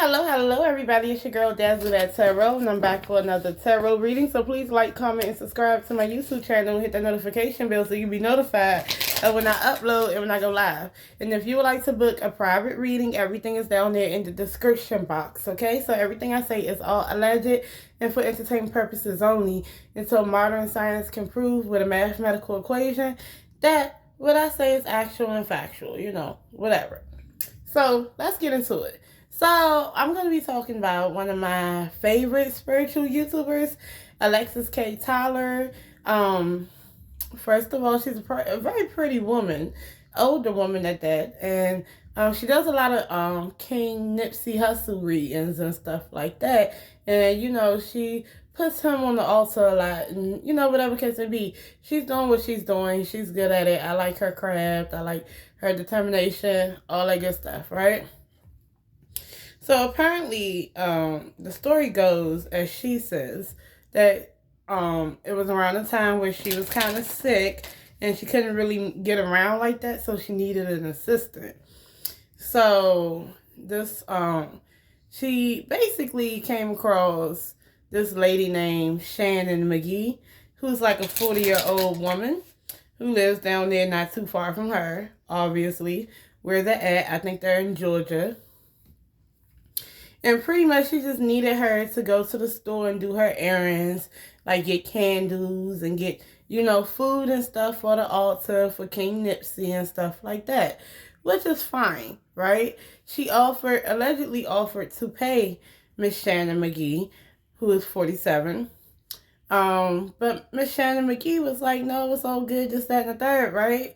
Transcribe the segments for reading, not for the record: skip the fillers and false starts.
Hello, everybody. It's your girl, dazzledattarot, and I'm back for another tarot reading. So please like, comment, and subscribe to my YouTube channel and hit the notification bell so you'll be notified of when I upload and when I go live. And if you would like to book a private reading, everything is down there in the description box, okay? So everything I say is all alleged and for entertainment purposes only until modern science can prove with a mathematical equation that what I say is actual and factual, whatever. So let's get into it. So I'm going to be talking about one of my favorite spiritual YouTubers, Alexyss K. Tyler. First of all, she's a very pretty woman, older woman at that, and she does a lot of King Nipsey Hussle readings and stuff like that. And she puts him on the altar a lot, and whatever case it be, she's doing what she's doing. She's good at it. I like her craft. I like her determination, all that good stuff, right? So apparently, the story goes, as she says, that it was around the time where she was kind of sick and she couldn't really get around like that, so she needed an assistant. So this, she basically came across this lady named Shannon Mcgee, who's like a 40-year-old woman who lives down there not too far from her, obviously. Where they're at, I think they're in Georgia. And pretty much she just needed her to go to the store and do her errands, like get candles and get, food and stuff for the altar for King Nipsey and stuff like that, which is fine, right? She allegedly offered to pay Miss Shannon Mcgee, who is 47. But Miss Shannon Mcgee was like, no, it's all good, just that and the third, right?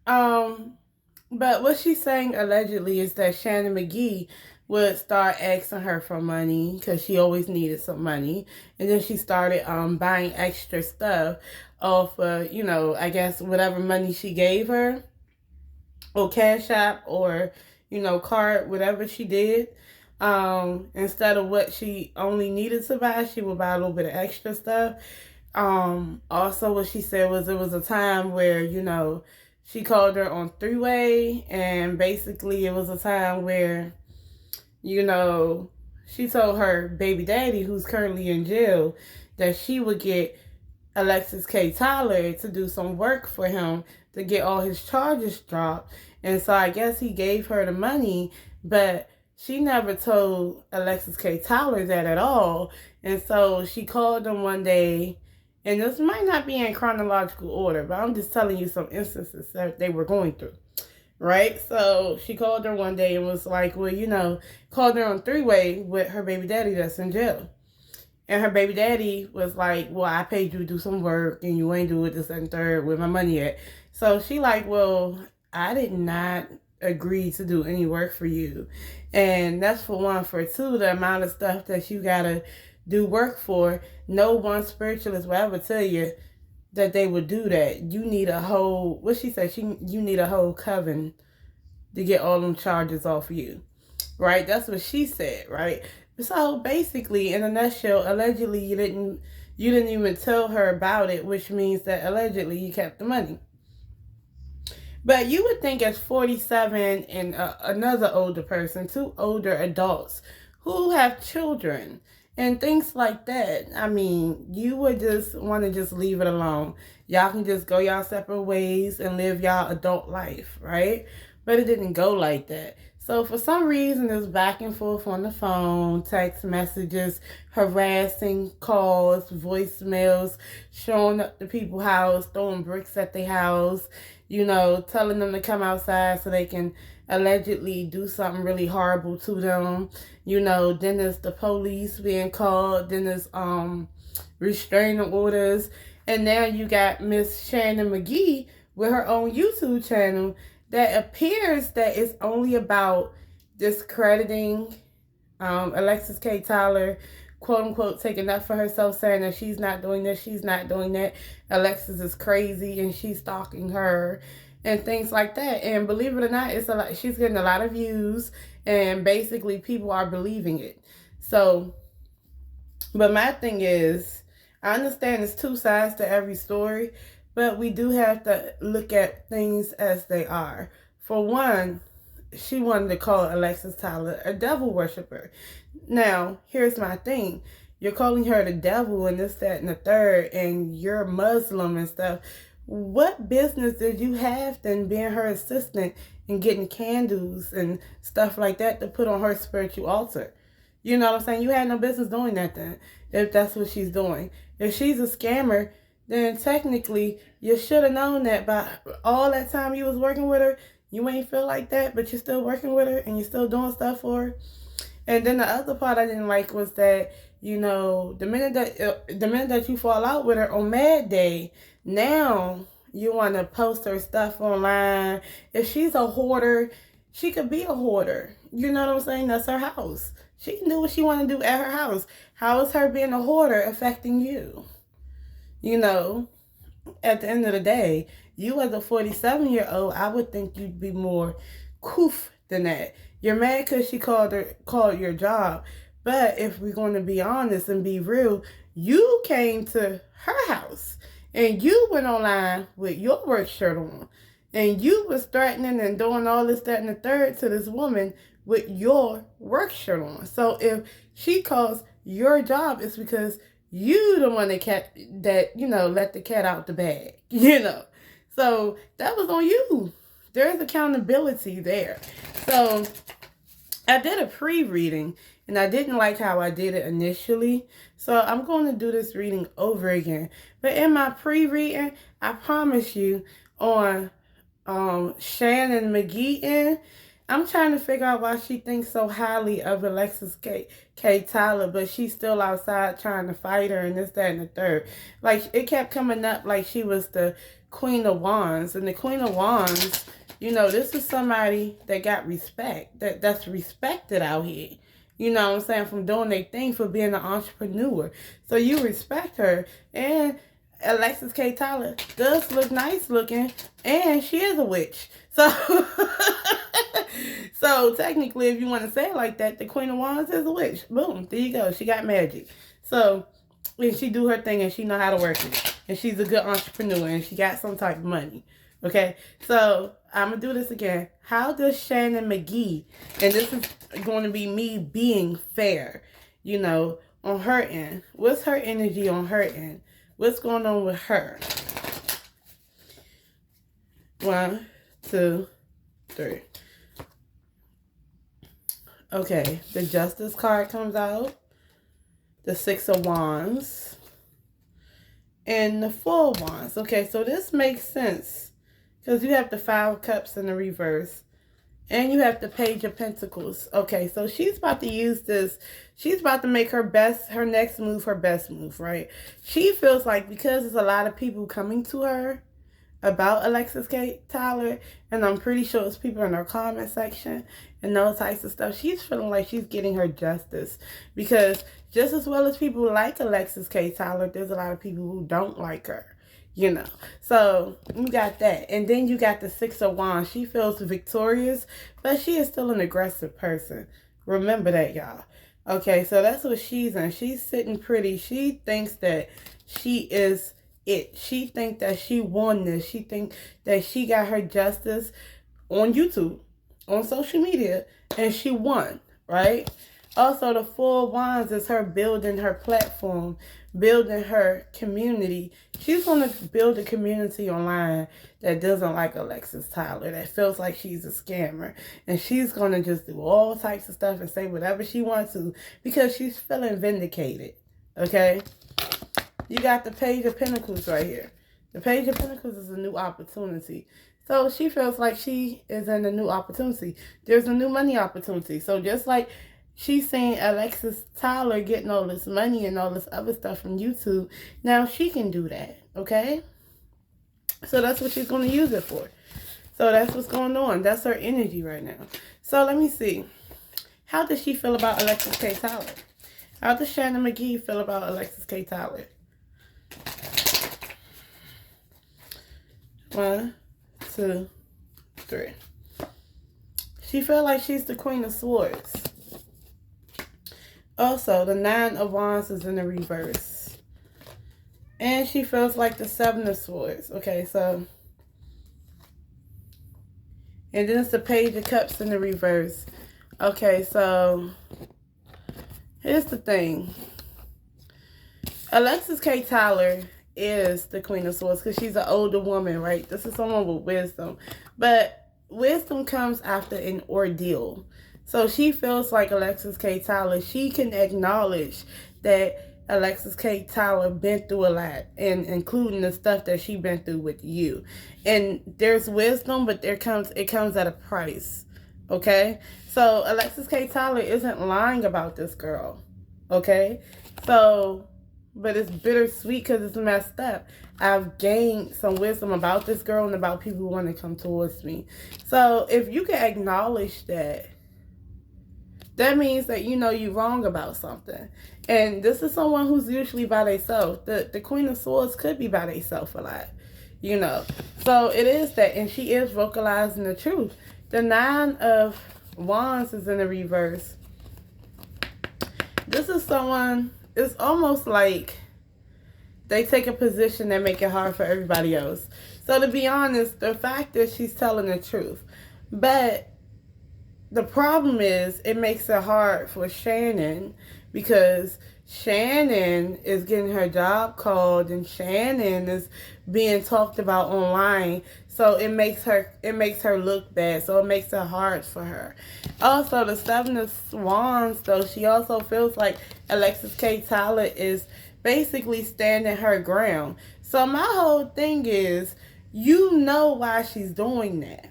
But what she's saying allegedly is that Shannon Mcgee would start asking her for money because she always needed some money. And then she started buying extra stuff off I guess whatever money she gave her, or CASHAPP, or, card, whatever she did. Instead of what she only needed to buy, she would buy a little bit of extra stuff. Also what she said was it was a time where, she called her on three-way, and basically it was a time where, she told her baby daddy, who's currently in jail, that she would get Alexyss K. Tyler to do some work for him to get all his charges dropped. And so I guess he gave her the money, but she never told Alexyss K. Tyler that at all. And so she called him one day, and this might not be in chronological order, but I'm just telling you some instances that they were going through. Right? So she called her one day and was like, well, called her on three-way with her baby daddy that's in jail. And her baby daddy was like, well, I paid you to do some work and you ain't do it this and third with my money yet. So she like, well, I did not agree to do any work for you. And that's for one. For two, the amount of stuff that you gotta do work for, no one spiritualist will ever tell you that they would do that. You need a whole, what she said, you need a whole coven to get all them charges off of you, right? That's what she said, right? So basically, in a nutshell, allegedly you didn't even tell her about it, which means that allegedly you kept the money. But you would think as 47 and another older person, two older adults who have children and things like that, I mean, you would just want to just leave it alone. Y'all can just go y'all separate ways and live y'all adult life, right? But it didn't go like that. So for some reason, there's back and forth on the phone, text messages, harassing calls, voicemails, showing up to people's house, throwing bricks at their house, telling them to come outside so they can allegedly do something really horrible to them. Then there's the police being called, then there's restraining orders, and now you got Miss Shannon Mcgee with her own YouTube channel that appears that it's only about discrediting Alexyss K. Tyler, quote unquote, taking up for herself, saying that she's not doing this, she's not doing that, Alexyss is crazy and she's stalking her and things like that. And believe it or not, it's a lot. She's getting a lot of views, and basically people are believing it. So, but my thing is, I understand there's two sides to every story, but we do have to look at things as they are. For one, she wanted to call Alexyss Tyler a devil worshiper. Now, here's my thing. You're calling her the devil and this, that, and the third, and you're Muslim and stuff. What business did you have then being her assistant and getting candles and stuff like that to put on her spiritual altar? You know what I'm saying? You had no business doing that then, if that's what she's doing. If she's a scammer, then technically you should have known that by all that time you was working with her. You ain't feel like that, but you're still working with her and you're still doing stuff for her. And then the other part I didn't like was that, you know, the minute that you fall out with her on Mad Day, now you want to post her stuff online. If she's a hoarder, she could be a hoarder. You know what I'm saying? That's her house. She can do what she want to do at her house. How is her being a hoarder affecting you? You know, at the end of the day, you as a 47-year-old, I would think you'd be more coof than that. You're mad because she called your job. But if we're going to be honest and be real, you came to her house and you went online with your work shirt on. And you was threatening and doing all this, that, and the third to this woman with your work shirt on. So if she calls your job, it's because you the one that you know, let the cat out the bag, you know. So that was on you. There's accountability there. So I did a pre-reading and I didn't like how I did it initially. So I'm going to do this reading over again. But in my pre-reading, I promise you on Shannon Mcgee, I'm trying to figure out why she thinks so highly of Alexyss K. Tyler, but she's still outside trying to fight her and this, that, and the third. Like, it kept coming up like she was the Queen of Wands. And the Queen of Wands, you know, this is somebody that got respect, that's respected out here. You know what I'm saying? From doing their thing, for being an entrepreneur. So you respect her. And Alexyss K. Tyler does look nice looking, and she is a witch. So, so technically, if you want to say it like that, the Queen of Wands is a witch. Boom, there you go. She got magic. So, and she do her thing, and she know how to work it. And she's a good entrepreneur, and she got some type of money. Okay, so I'm going to do this again. How does Shannon Mcgee, and this is going to be me being fair, you know, on her end. What's her energy on her end? What's going on with her? 1, 2, 3. Okay, the Justice card comes out. The 6 of Wands. And the 4 of Wands. Okay, so this makes sense. Because you have the 5 of Cups in the reverse. And you have the Page of Pentacles. Okay, so she's about to use this. She's about to make her next move, her best move, right? She feels like because there's a lot of people coming to her about Alexyss K. Tyler, and I'm pretty sure it's people in her comment section and those types of stuff, she's feeling like she's getting her justice. Because just as well as people like Alexyss K. Tyler, there's a lot of people who don't like her. You know, so you got that. And then you got the 6 of Wands. She feels victorious, but she is still an aggressive person. Remember that, y'all. Okay, so that's what she's in. She's sitting pretty. She thinks that she is it. She thinks that she won this. She thinks that she got her justice on YouTube, on social media, and she won, right? Also, the 4 of Wands is her building her platform, building her community. She's going to build a community online that doesn't like Alexyss Tyler, that feels like she's a scammer. And she's going to just do all types of stuff and say whatever she wants to because she's feeling vindicated, okay? You got the Page of Pentacles right here. The Page of Pentacles is a new opportunity. So she feels like she is in a new opportunity. There's a new money opportunity. So just like she's seeing Alexyss Tyler getting all this money and all this other stuff from YouTube, now she can do that, okay? So that's what she's going to use it for. So that's what's going on. That's her energy right now. So let me see. How does she feel about Alexyss K. Tyler? How does Shannon Mcgee feel about Alexyss K. Tyler? 1, 2, 3. She feels like she's the Queen of Swords. Also, the 9 of Wands is in the reverse. And she feels like the 7 of Swords. Okay, so. And then it's the Page of Cups in the reverse. Okay, so here's the thing. Alexyss K. Tyler is the Queen of Swords because she's an older woman, right? This is someone with wisdom. But wisdom comes after an ordeal. So she feels like Alexyss K. Tyler, she can acknowledge that Alexyss K. Tyler been through a lot, and including the stuff that she been through with you. And there's wisdom, but it comes at a price. Okay? So Alexyss K. Tyler isn't lying about this girl. Okay? So, but it's bittersweet because it's messed up. I've gained some wisdom about this girl and about people who want to come towards me. So if you can acknowledge that, that means that you know you're wrong about something. And this is someone who's usually by themselves. The Queen of Swords could be by themselves a lot, you know. So it is that, and she is vocalizing the truth. The Nine of Wands is in the reverse. This is someone, it's almost like they take a position that make it hard for everybody else. So to be honest, the fact that she's telling the truth. But the problem is it makes it hard for Shannon because Shannon is getting her job called and Shannon is being talked about online. So it makes her look bad. So it makes it hard for her. Also, the Seven of Wands, though, she also feels like Alexyss K. Tyler is basically standing her ground. So my whole thing is, you know why she's doing that.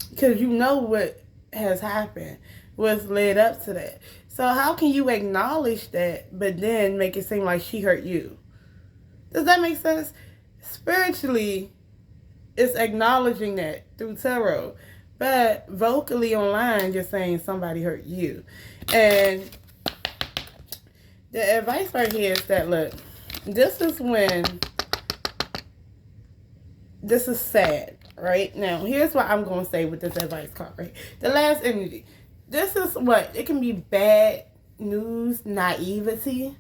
Because you know what has happened, what's led up to that. So how can you acknowledge that, but then make it seem like she hurt you? Does that make sense? Spiritually, it's acknowledging that through tarot. But vocally online, you're saying somebody hurt you. And the advice right here is that, look, this is sad. Right now, here's what I'm going to say with this advice card, right? The last energy. This is what? It can be bad news, naivety.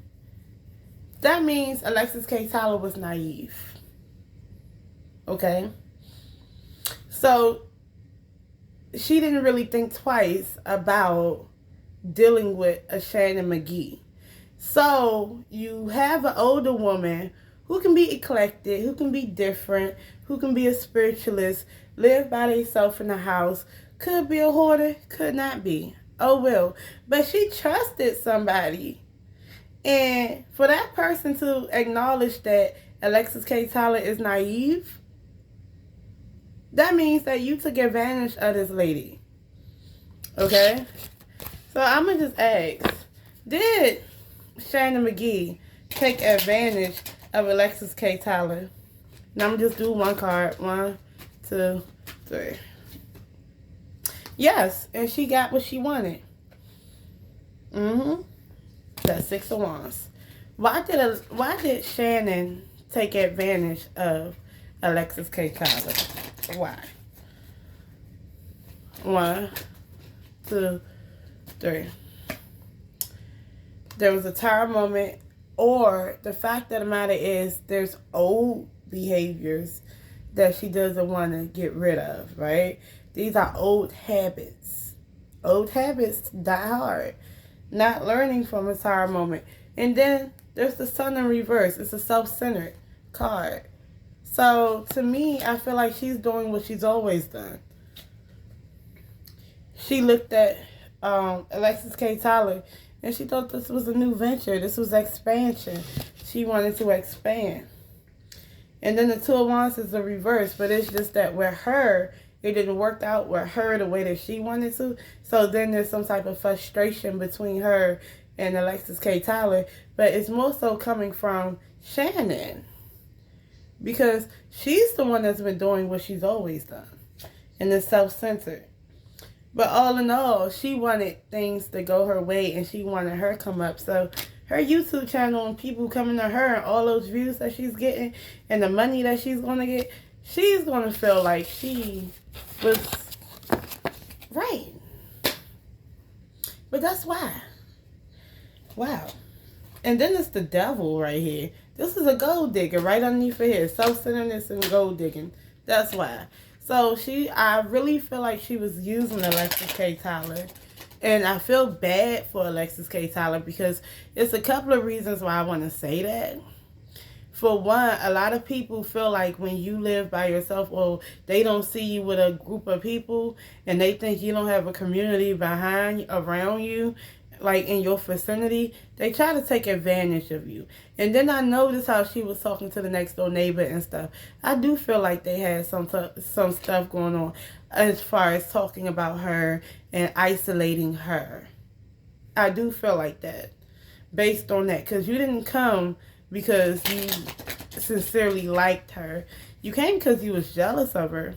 That means Alexyss K. Tyler was naive. Okay? So, she didn't really think twice about dealing with a Shannon Mcgee. So, you have an older woman who can be eclectic, who can be different, who can be a spiritualist, live by themselves in the house, could be a hoarder, could not be. Oh, well. But she trusted somebody. And for that person to acknowledge that Alexyss K. Tyler is naive, that means that you took advantage of this lady. Okay? So I'm going to just ask, did Shannon Mcgee take advantage of Alexyss K. Tyler? Now I'm just do one card. 1, 2, 3. Yes, and she got what she wanted. That's 6 of Wands. Why did Shannon take advantage of Alexyss K. Tyler? Why? 1, 2, 3. There was a tired moment, or the fact of the matter is there's old behaviors that she doesn't want to get rid of, right? These are old habits. Old habits die hard. Not learning from a tired moment. And then there's the Sun in reverse. It's a self-centered card. So to me, I feel like she's doing what she's always done. She looked at Alexyss K. Tyler and she thought this was a new venture. This was expansion. She wanted to expand. And then the 2 of Wands is the reverse. But it's just that with her, it didn't work out with her the way that she wanted to. So then there's some type of frustration between her and Alexyss K. Tyler. But it's more so coming from Shannon. Because she's the one that's been doing what she's always done. And it's self-centered. But all in all, she wanted things to go her way and she wanted her come up. So her YouTube channel and people coming to her and all those views that she's getting and the money that she's going to get, she's going to feel like she was right. But that's why. Wow. And then it's the devil right here. This is a gold digger right underneath her here. Self-centeredness and gold digging. That's why. So I really feel like she was using Alexyss K. Tyler. And I feel bad for Alexyss K. Tyler because it's a couple of reasons why I want to say that. For one, a lot of people feel like when you live by yourself, or they don't see you with a group of people and they think you don't have a community around you, like in your vicinity, they try to take advantage of you. And then I noticed how she was talking to the next door neighbor and stuff. I do feel like they had some stuff going on as far as talking about her and isolating her. I do feel like that based on that, because you didn't come because you sincerely liked her. You came because you was jealous of her.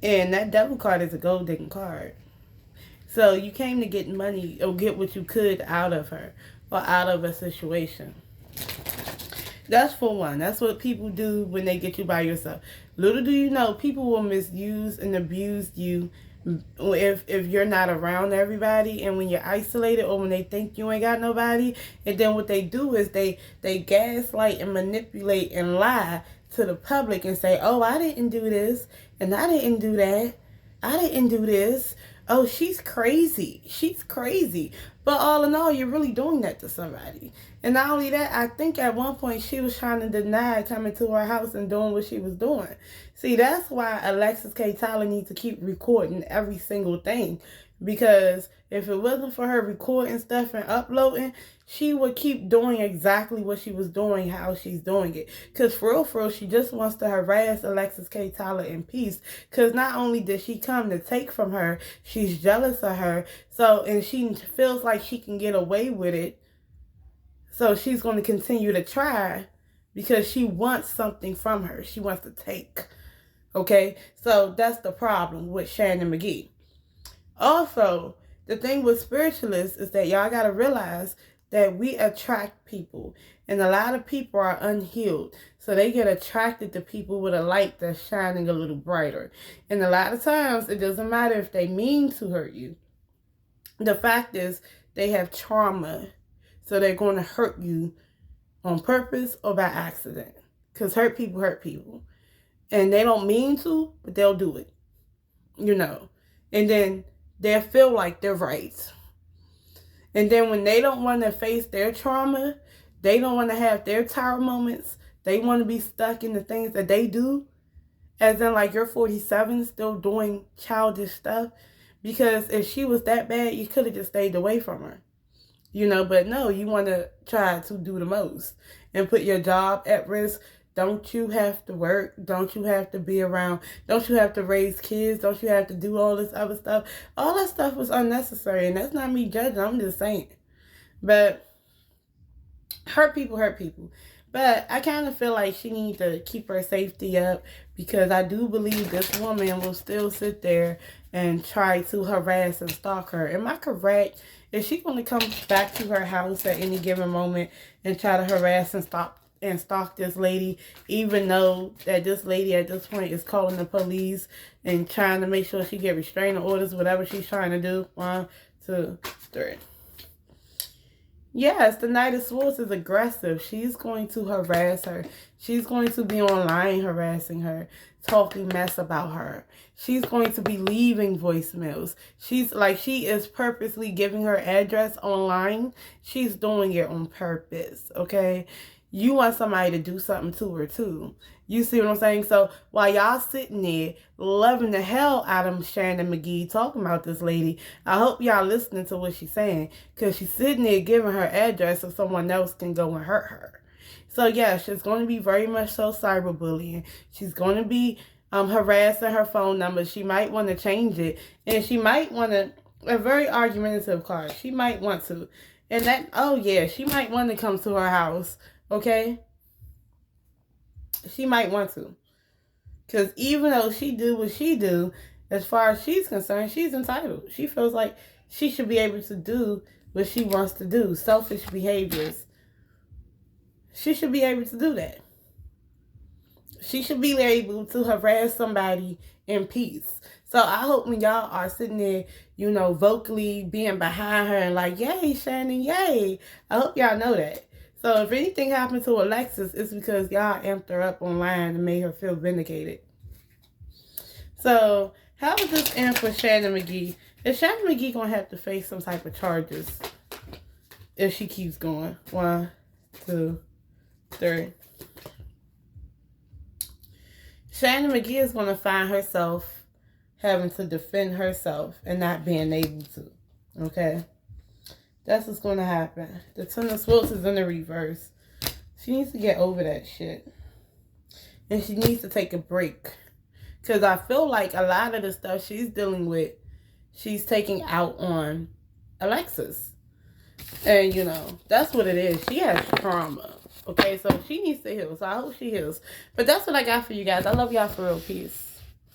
And that devil card is a gold digging card. So you came to get money or get what you could out of her or out of a situation. That's for one. That's what people do when they get you by yourself. Little do you know, people will misuse and abuse you if you're not around everybody, and when you're isolated, or when they think you ain't got nobody. And then what they do is they gaslight and manipulate and lie to the public and say, oh, I didn't do this and I didn't do that. I didn't do this. Oh, she's crazy. She's crazy. But all in all, you're really doing that to somebody. And not only that, I think at one point she was trying to deny coming to her house and doing what she was doing. See, that's why Alexyss K. Tyler needs to keep recording every single thing. Because if it wasn't for her recording stuff and uploading, she would keep doing exactly what she was doing, how she's doing it. Because for real, she just wants to harass Alexyss K. Tyler in peace. Because not only did she come to take from her, she's jealous of her. So, and she feels like she can get away with it. So she's going to continue to try because she wants something from her. She wants to take. Okay? So that's the problem with Shannon Mcgee. Also, the thing with spiritualists is that y'all got to realize that we attract people. And a lot of people are unhealed. So they get attracted to people with a light that's shining a little brighter. And a lot of times, it doesn't matter if they mean to hurt you. The fact is, they have trauma. So they're going to hurt you on purpose or by accident. Because hurt people. And they don't mean to, but they'll do it. You know. And then they'll feel like they're right. And then when they don't want to face their trauma, they don't want to have their tower moments, they want to be stuck in the things that they do. As in, like, you're 47 still doing childish stuff. Because if she was that bad, you could have just stayed away from her. You know, but no, you want to try to do the most and put your job at risk. Don't you have to work? Don't you have to be around? Don't you have to raise kids? Don't you have to do all this other stuff? All that stuff was unnecessary, and that's not me judging. I'm just saying. But hurt people. But I kind of feel like she needs to keep her safety up, because I do believe this woman will still sit there and try to harass and stalk her. Am I correct? Is she going to come back to her house at any given moment and try to harass and stalk this lady, even though that this lady at this point is calling the police and trying to make sure she get restraining orders, whatever she's trying to do? 1, 2, 3. Yes, the Knight of Swords is aggressive. She's going to harass her. She's going to be online harassing her, talking mess about her. She's going to be leaving voicemails. She is purposely giving her address online. She's doing it on purpose, okay? You want somebody to do something to her too. You see what I'm saying? So while y'all sitting there loving the hell out of Shannon Mcgee talking about this lady, I hope y'all listening to what she's saying, because she's sitting there giving her address so someone else can go and hurt her. So yeah, she's going to be very much so cyberbullying. She's going to be harassing her phone number. She might want to change it, and she might want to, a very argumentative card. She might want to. And that, oh yeah, she might want to come to her house. Okay? She might want to. Because even though she do what she do, as far as she's concerned, she's entitled. She feels like she should be able to do what she wants to do. Selfish behaviors. She should be able to do that. She should be able to harass somebody in peace. So I hope when y'all are sitting there, you know, vocally being behind her and like, yay, Shannon, yay. I hope y'all know that. So if anything happened to Alexyss, it's because y'all amped her up online and made her feel vindicated. So how does this end for Shannon Mcgee? Is Shannon Mcgee going to have to face some type of charges if she keeps going? 1, 2, 3. Shannon Mcgee is going to find herself having to defend herself and not being able to. Okay? That's what's going to happen. The Ten of Swords is in the reverse. She needs to get over that shit. And she needs to take a break. Because I feel like a lot of the stuff she's dealing with, she's taking out on Alexyss. And, you know, that's what it is. She has trauma. Okay, so she needs to heal. So I hope she heals. But that's what I got for you guys. I love y'all for real. Peace.